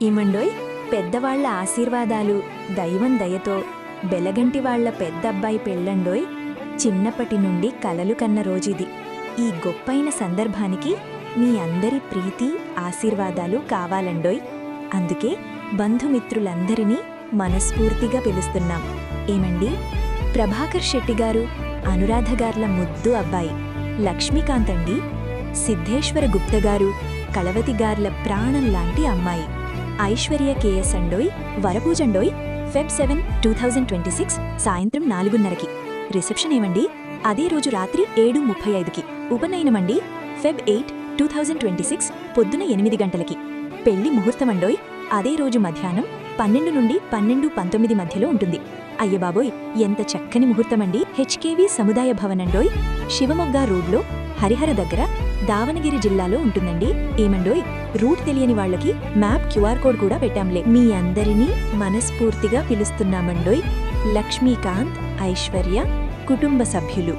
ఏమండోయ్, పెద్దవాళ్ల ఆశీర్వాదాలు, దైవం దయతో బెలగంటి వాళ్ల పెద్దబ్బాయి పెళ్ళండోయ్. చిన్నప్పటి నుండి కలలు కన్న రోజుది. ఈ గొప్పైన సందర్భానికి మీ అందరి ప్రీతి, ఆశీర్వాదాలు కావాలండోయ్. అందుకే బంధుమిత్రులందరినీ మనస్ఫూర్తిగా పిలుస్తున్నాం. ఏమండి, ప్రభాకర్ శెట్టిగారు, అనురాధగార్ల ముద్దు అబ్బాయి లక్ష్మీకాంత్ అండి. సిద్ధేశ్వర గుప్తగారు, కళవతిగార్ల ప్రాణంలాంటి అమ్మాయి ఐశ్వర్య కేఎస్ అండోయ్. వరపూజండోయ్, ఫెబ్ 7, 2026 సాయంత్రం 4:30కి. రిసెప్షన్ ఏమండి అదే రోజు రాత్రి 7:35కి. ఉపనయనమండి ఫెబ్ 8, 2026 పొద్దున 8 గంటలకి. పెళ్లి ముహూర్తమండోయ్ అదే రోజు మధ్యాహ్నం 12 నుండి 12:19 మధ్యలో ఉంటుంది. అయ్యబాబోయ్, ఎంత చక్కని ముహూర్తమండి. హెచ్కేవి సముదాయ భవనండోయ్, శివమొగ్గ రోడ్లో, హరిహర దగ్గర, దావనగిరి జిల్లాలో ఉంటుందండి. ఏమండోయ్, రూట్ తెలియని వాళ్లకి మ్యాప్ QR కోడ్ కూడా పెట్టాంలే. మీ అందరినీ మనస్ఫూర్తిగా పిలుస్తున్నామండోయ్. లక్ష్మీకాంత్, ఐశ్వర్య కుటుంబ సభ్యులు.